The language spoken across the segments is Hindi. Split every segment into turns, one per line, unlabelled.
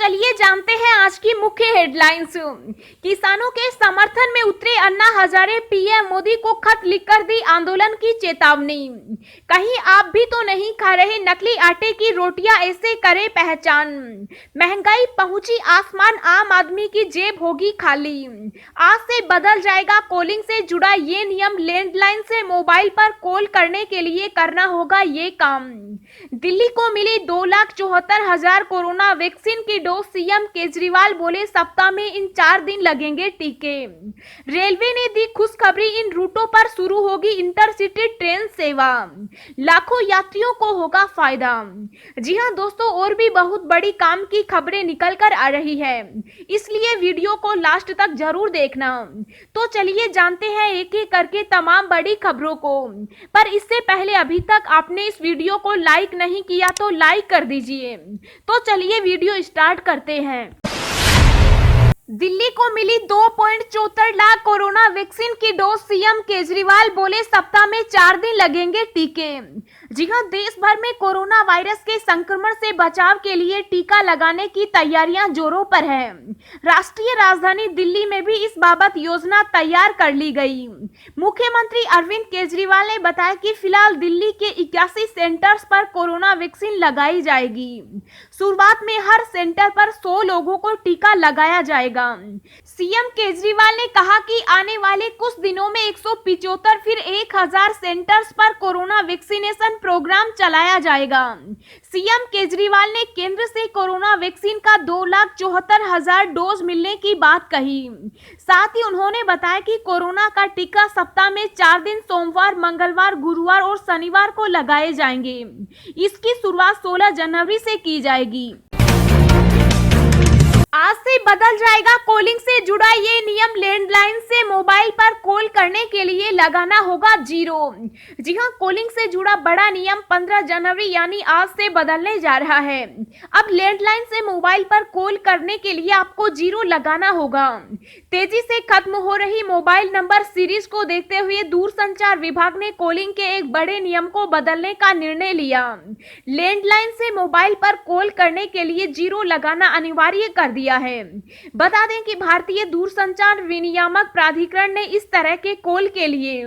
चलिए जानते हैं आज की मुख्य हेडलाइंस। किसानों के समर्थन में उतरे अन्ना हजारे, पीएम मोदी को खत लिखकर दी आंदोलन की चेतावनी। कहीं आप भी तो नहीं खा रहे नकली आटे की रोटियां, ऐसे करे पहचान। महंगाई पहुंची आसमान, आम आदमी की जेब होगी खाली। आज से बदल जाएगा कॉलिंग से जुड़ा ये नियम, लैंडलाइन से मोबाइल पर कॉल करने के लिए करना होगा ये काम। दिल्ली को मिली 2,74,000 कोरोना वैक्सीन की डोज, सीएम केजरीवाल बोले सप्ताह में इन 4 दिन लगेंगे टीके। रेलवे ने दी खुशखबरी, इन रूटों पर शुरू होगी इंटरसिटी ट्रेन सेवा, लाखों यात्रियों को होगा फायदा। जी हां दोस्तों, और भी बहुत बड़ी काम की खबरें निकल कर आ रही है, इसलिए वीडियो को लास्ट तक जरूर देखना। तो चलिए जानते हैं एक एक करके तमाम बड़ी खबरों को। पर इससे पहले अभी तक आपने इस वीडियो को लाइक नहीं किया तो लाइक कर दीजिए। तो चलिए वीडियो स्टार्ट करते हैं। दिल्ली को मिली 2.74 लाख कोरोना वैक्सीन की डोज, सीएम केजरीवाल बोले सप्ताह में 4 दिन लगेंगे टीके। जी हां, देश भर में कोरोना वायरस के संक्रमण से बचाव के लिए टीका लगाने की तैयारियां जोरों पर है। राष्ट्रीय राजधानी दिल्ली में भी इस बाबत योजना तैयार कर ली गई। मुख्यमंत्री अरविंद केजरीवाल ने बताया कि फिलहाल दिल्ली के 81 सेंटर्स पर कोरोना वैक्सीन लगाई जाएगी। शुरुआत में हर सेंटर पर 100 लोगों को टीका लगाया जाएगा। सीएम केजरीवाल ने कहा कि आने वाले कुछ दिनों में 175 फिर 1000 सेंटर्स पर कोरोना वैक्सीनेशन प्रोग्राम चलाया जाएगा। सीएम केजरीवाल ने केंद्र से कोरोना वैक्सीन का 2,74,000 डोज मिलने की बात कही। साथ ही उन्होंने बताया कि कोरोना का टीका सप्ताह में 4 दिन सोमवार, मंगलवार, गुरुवार और शनिवार को लगाए जाएंगे। इसकी शुरुआत 16 जनवरी से की जाएगी। आज से बदल जाएगा कॉलिंग से जुड़ा ये नियम, लैंडलाइन से मोबाइल पर कॉल करने के लिए लगाना होगा 0। जी हां, कॉलिंग से जुड़ा बड़ा नियम 15 जनवरी यानी आज से बदलने जा रहा है। अब लैंडलाइन से मोबाइल पर कॉल करने के लिए आपको 0 लगाना होगा। तेजी से खत्म हो रही मोबाइल नंबर सीरीज को देखते हुए दूरसंचार विभाग ने कॉलिंग के एक बड़े नियम को बदलने का निर्णय लिया। लैंडलाइन से मोबाइल पर कॉल करने के लिए 0 लगाना अनिवार्य कर दिया है। बता दें कि भारतीय दूरसंचार विनियामक प्राधिकरण ने इस तरह के कॉल के लिए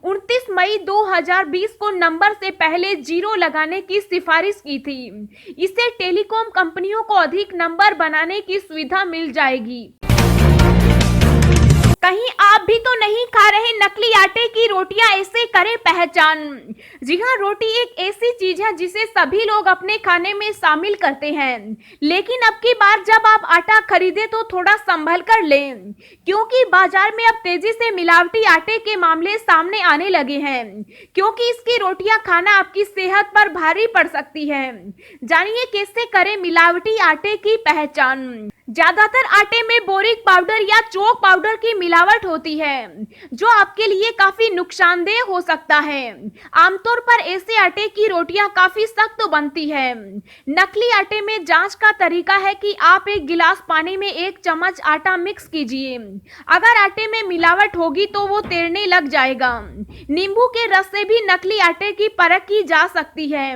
29 मई 2020 को नंबर से पहले 0 लगाने की सिफारिश की थी। इससे टेलीकॉम कंपनियों को अधिक नंबर बनाने की सुविधा मिल जाएगी। कहीं आप भी तो नहीं खा रहे नकली आटे की रोटियां, ऐसे करें पहचान। जी हां, रोटी एक ऐसी चीज है जिसे सभी लोग अपने खाने में शामिल करते हैं, लेकिन अब की बार जब आप आटा खरीदे तो थोड़ा संभल कर लें, क्योंकि बाजार में अब तेजी से मिलावटी आटे के मामले सामने आने लगे हैं, क्योंकि इसकी रोटियां खाना आपकी सेहत पर भारी पड़ सकती है। जानिए कैसे करें मिलावटी आटे की पहचान। ज्यादातर आटे में बोरिक पाउडर या चोक पाउडर की मिलावट होती है, जो आपके लिए काफी नुकसानदेह हो सकता है। आमतौर पर ऐसे आटे की रोटियां काफी सख्त बनती है। नकली आटे में जांच का तरीका है कि आप एक गिलास पानी में 1 चम्मच आटा मिक्स कीजिए। अगर आटे में मिलावट होगी तो वो तैरने लग जाएगा। नींबू के रस से भी नकली आटे की परख की जा सकती है।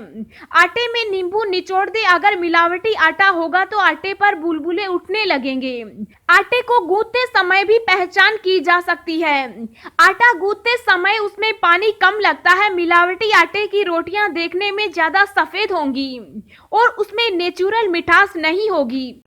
आटे में नींबू निचोड़ दे, अगर मिलावटी आटा होगा तो आटे पर बुलबुले उठने लगेंगे। आटे को गूंथते समय भी पहचान की जा सकती है। आटा गूंथते समय उसमें पानी कम लगता है। मिलावटी आटे की रोटियां देखने में ज्यादा सफेद होंगी और उसमें नेचुरल मिठास नहीं होगी।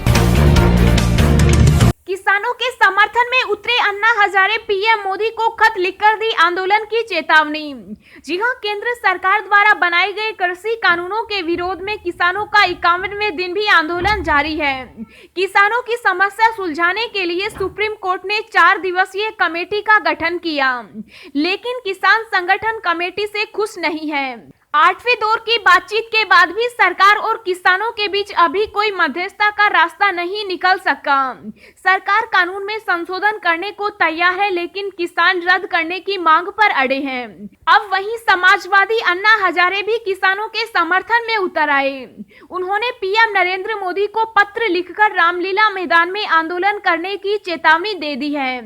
किसानों के समर्थन में उतरे अन्ना हजारे, पीएम मोदी को खत लिखकर दी आंदोलन की चेतावनी। जी हां, केंद्र सरकार द्वारा बनाए गए कृषि कानूनों के विरोध में किसानों का 51वें दिन भी आंदोलन जारी है। किसानों की समस्या सुलझाने के लिए सुप्रीम कोर्ट ने 4 दिवसीय कमेटी का गठन किया, लेकिन किसान संगठन कमेटी से खुश नहीं है। 8वें दौर की बातचीत के बाद भी सरकार और किसानों के बीच अभी कोई मध्यस्थता का रास्ता नहीं निकल सका। सरकार कानून में संशोधन करने को तैयार है, लेकिन किसान रद्द करने की मांग पर अड़े हैं। अब वहीं समाजवादी अन्ना हजारे भी किसानों के समर्थन में उतर आए। उन्होंने पीएम नरेंद्र मोदी को पत्र लिखकर रामलीला मैदान में आंदोलन करने की चेतावनी दे दी है।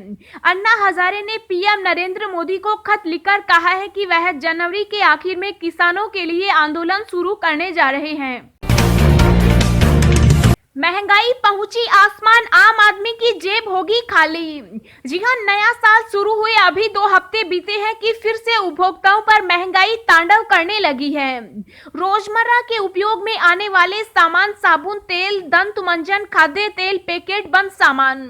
अन्ना हजारे ने पीएम नरेंद्र मोदी को खत लिखकर कहा है कि वह जनवरी के आखिर में किसानों के लिए आंदोलन शुरू करने जा रहे हैं। महंगाई पहुंची आसमान, आम आदमी की जेब होगी खाली। जी हां, नया साल शुरू हुए अभी 2 हफ्ते बीते हैं कि फिर से उपभोक्ताओं पर महंगाई तांडव करने लगी है। रोजमर्रा के उपयोग में आने वाले सामान, साबुन, तेल, दंत मंजन, खाद्य तेल, पैकेट बंद सामान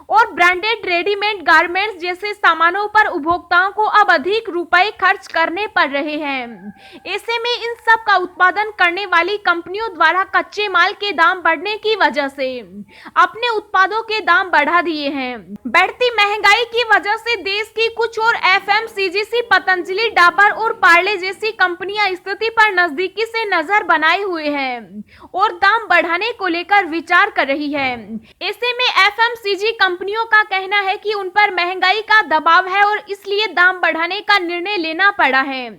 और ब्रांडेड रेडीमेड गारमेंट्स जैसे सामानों पर उपभोक्ताओं को अब अधिक रुपए खर्च करने पड़ रहे हैं। ऐसे में इन सब का उत्पादन करने वाली कंपनियों द्वारा कच्चे माल के दाम बढ़ने की वजह से अपने उत्पादों के दाम बढ़ा दिए हैं। बढ़ती महंगाई की वजह से देश की कुछ और एफएमसीजी, पतंजलि, डाबर और पार्ले जैसी कंपनियां स्थिति पर नजदीकी से नजर बनाए हुए हैं और दाम बढ़ाने को लेकर विचार कर रही है। ऐसे में एफएमसीजी कंपनियों का कहना है कि उन पर महंगाई का दबाव है और इसलिए दाम बढ़ाने का निर्णय लेना पड़ा है,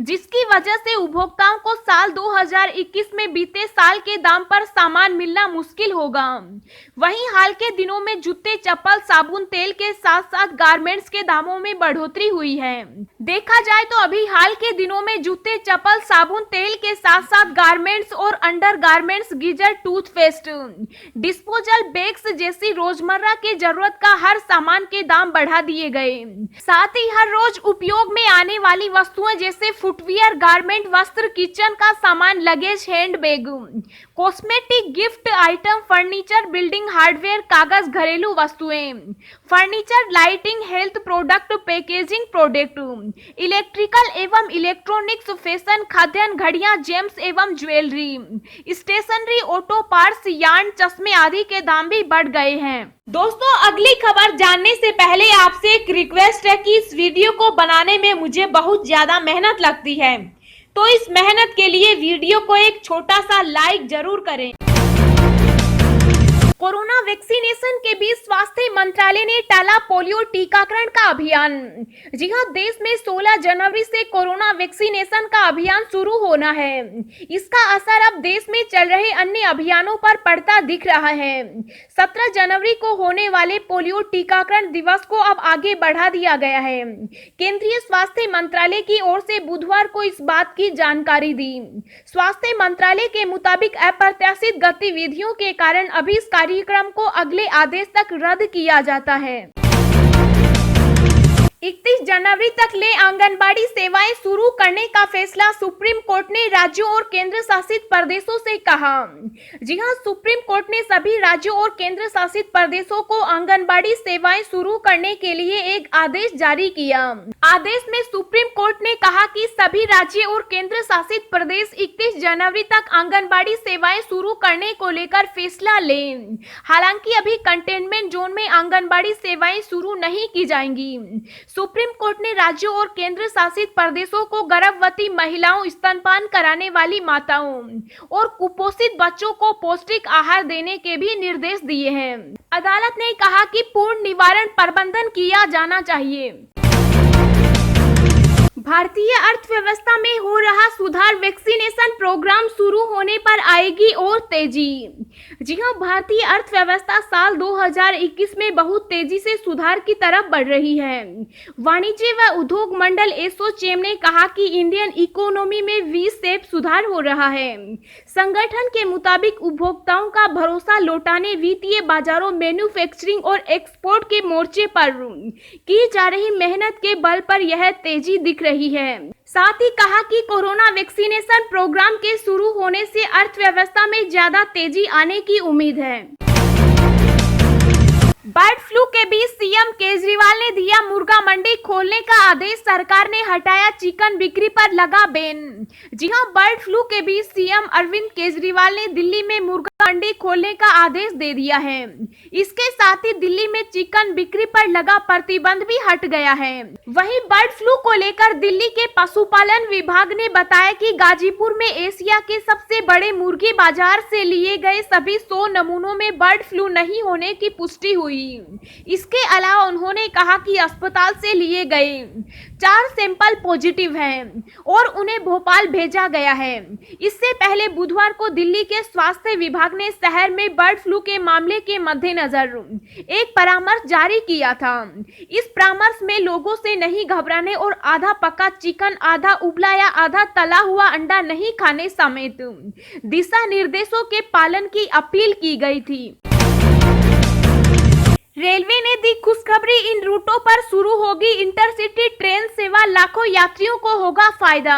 जिसकी वजह से उपभोक्ताओं को साल 2021 में बीते साल के दाम पर सामान मिलना मुश्किल होगा। वहीं हाल के दिनों में जूते, चप्पल, साबुन, तेल के साथ साथ गारमेंट्स के दामों में बढ़ोतरी हुई है। देखा जाए तो अभी हाल के दिनों में जूते, चप्पल, साबुन, तेल के साथ साथ गारमेंट्स और under garments, geyser, toothpaste, disposal bags जैसी रोजमर्रा की जरूरत का हर सामान के दाम बढ़ा दिए गए। साथ ही हर रोज उपयोग में आने वाली वस्तुएं जैसे फुटवियर, गारमेंट, वस्त्र, किचन का सामान, luggage, handbag, cosmetic, gift item, furniture, building hardware, कागज, घरेलू वस्तुएं, furniture, lighting, health product, packaging product, electrical एवं इलेक्ट्रॉनिक्स, फैशन, खाद्यान्न, घड़ियां, जेम्स एवं jewellery, stationery, auto parts, yarn, चश्मे आदि के दाम भी बढ़ गए हैं। दोस्तों, अगली खबर जानने से पहले आपसे एक रिक्वेस्ट है कि इस वीडियो को बनाने में मुझे बहुत ज्यादा मेहनत लगती है, तो इस मेहनत के लिए वीडियो को एक छोटा सा लाइक जरूर करें। कोरोना वैक्सीनेशन के बीच स्वास्थ्य मंत्रालय ने टाला पोलियो टीकाकरण का अभियान। जी हां, देश में 16 जनवरी से कोरोना वैक्सीनेशन का अभियान शुरू होना है। इसका असर अब देश में चल रहे अन्य अभियानों पर पड़ता दिख रहा है। 17 जनवरी को होने वाले पोलियो टीकाकरण दिवस को अब आगे बढ़ा दिया गया है। केंद्रीय स्वास्थ्य मंत्रालय की ओर से बुधवार को इस बात की जानकारी दी। स्वास्थ्य मंत्रालय के मुताबिक अप्रत्याशित गतिविधियों के कारण अभी इस कार्यक्रम को अगले आदेश तक रद्द किया जाता है। 31 जनवरी तक ले आंगनबाड़ी सेवाएं शुरू करने का फैसला सुप्रीम कोर्ट ने राज्यों और केंद्र शासित प्रदेशों से कहा। जी हां, सुप्रीम कोर्ट ने सभी राज्यों और केंद्र शासित प्रदेशों को आंगनबाड़ी सेवाएं शुरू करने के लिए एक आदेश जारी किया। आदेश में सुप्रीम कोर्ट ने कहा कि सभी राज्य और केंद्र शासित प्रदेश 31 जनवरी तक आंगनबाड़ी सेवाएं शुरू करने को लेकर फैसला लें। हालांकि अभी कंटेनमेंट जोन में आंगनबाड़ी सेवाएं शुरू नहीं की जाएंगी। सुप्रीम कोर्ट ने राज्यों और केंद्र शासित प्रदेशों को गर्भवती महिलाओं, स्तनपान कराने वाली माताओं और कुपोषित बच्चों को पौष्टिक आहार देने के भी निर्देश दिए हैं। अदालत ने कहा कि पूर्ण निवारण प्रबंधन किया जाना चाहिए। भारतीय अर्थव्यवस्था में हो रहा सुधार, वैक्सीनेशन प्रोग्राम शुरू होने पर आएगी और तेजी। जी हां, भारतीय अर्थव्यवस्था साल 2021 में बहुत तेजी से सुधार की तरफ बढ़ रही है। वाणिज्य व उद्योग मंडल एसोचैम ने कहा कि इंडियन इकोनॉमी में V-शेप सुधार हो रहा है। संगठन के मुताबिक उपभोक्ताओं का भरोसा लौटाने, वित्तीय बाजारों, मैन्युफैक्चरिंग और एक्सपोर्ट के मोर्चे पर की जा रही मेहनत के बल पर यह तेजी दिख रही है। साथ ही कहा कि कोरोना वैक्सीनेशन प्रोग्राम के शुरू होने से अर्थव्यवस्था में ज्यादा तेजी आने की उम्मीद है। बर्ड फ्लू के बीच सीएम केजरीवाल ने दिया मुर्गा मंडी खोलने का आदेश, सरकार ने हटाया चिकन बिक्री पर लगा बैन। जी हां, बर्ड फ्लू के बीच सीएम अरविंद केजरीवाल ने दिल्ली में मुर्गा मंडी खोलने का आदेश दे दिया है। इसके साथ ही दिल्ली में चिकन बिक्री पर लगा प्रतिबंध भी हट गया है। वहीं बर्ड फ्लू को लेकर दिल्ली के पशुपालन विभाग ने बताया कि गाजीपुर में एशिया के सबसे बड़े मुर्गी बाजार से लिए गए सभी 100 नमूनों में बर्ड फ्लू नहीं होने की पुष्टि हुई थी। इसके अलावा उन्होंने कहा कि अस्पताल से लिए गए 4 सैंपल पॉजिटिव हैं और उन्हें भोपाल भेजा गया है। इससे पहले बुधवार को दिल्ली के स्वास्थ्य विभाग ने शहर में बर्ड फ्लू के मामले के मद्देनजर एक परामर्श जारी किया था। इस परामर्श में लोगों से नहीं घबराने और आधा पका चिकन, आधा उबला या आधा तला हुआ अंडा नहीं खाने समेत दिशा निर्देशों के पालन की अपील की गई थी। रेलवे ने दी खुशखबरी, इन रूटों पर शुरू होगी इंटरसिटी ट्रेन सेवा, लाखों यात्रियों को होगा फायदा।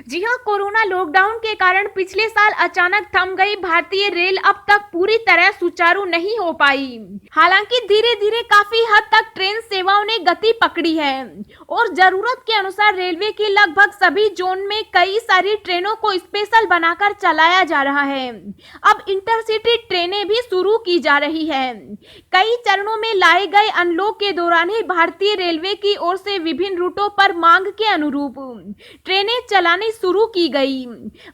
जी हां, कोरोना लॉकडाउन के कारण पिछले साल अचानक थम गई भारतीय रेल अब तक पूरी तरह सुचारू नहीं हो पाई। हालांकि धीरे धीरे काफी हद तक ट्रेन सेवाओं ने गति पकड़ी है और जरूरत के अनुसार रेलवे की लगभग सभी जोन में कई सारी ट्रेनों को स्पेशल बनाकर चलाया जा रहा है। अब इंटरसिटी ट्रेनें भी शुरू की जा रही है। कई चरणों में लाए गए अनलॉक के दौरान ही भारतीय रेलवे की ओर से विभिन्न रूटों पर मांग के अनुरूप ट्रेनें चलानी शुरू की गई।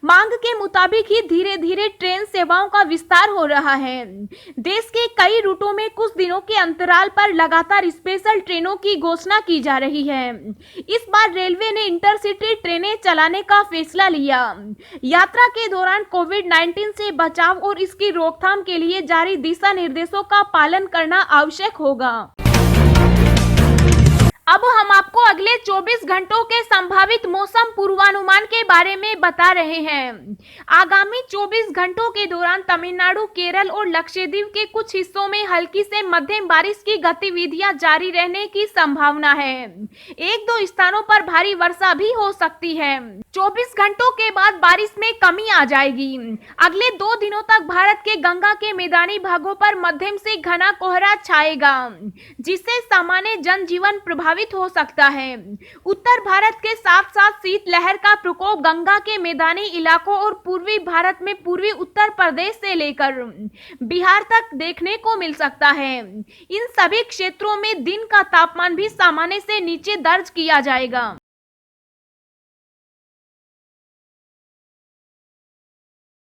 मांग के मुताबिक ही धीरे धीरे ट्रेन सेवाओं का विस्तार हो रहा है। देश के कई रूटों में कुछ दिनों के अंतराल पर लगातार स्पेशल ट्रेनों की घोषणा की जा रही है। इस बार रेलवे ने इंटरसिटी ट्रेनें चलाने का फैसला लिया। यात्रा के दौरान कोविड-19 से बचाव और इसकी रोकथाम के लिए जारी दिशा निर्देशों का पालन करना आवश्यक होगा। अब हम आपको अगले 24 घंटों के संभावित मौसम पूर्वानुमान के बारे में बता रहे हैं। आगामी 24 घंटों के दौरान तमिलनाडु, केरल और लक्षद्वीप के कुछ हिस्सों में हल्की से मध्यम बारिश की गतिविधियां जारी रहने की संभावना है। 1-2 स्थानों पर भारी वर्षा भी हो सकती है। 24 घंटों के बाद बारिश में कमी आ जाएगी। अगले 2 दिनों तक भारत के गंगा के मैदानी भागों पर मध्यम से घना कोहरा छाएगा, जिससे सामान्य जनजीवन प्रभावित हो सकता है। उत्तर भारत के साथ साथ शीतलहर का प्रकोप गंगा के मैदानी इलाकों और पूर्वी भारत में पूर्वी उत्तर प्रदेश से लेकर बिहार तक देखने को मिल सकता है। इन सभी क्षेत्रों में दिन का तापमान भी सामान्य से नीचे दर्ज किया जाएगा।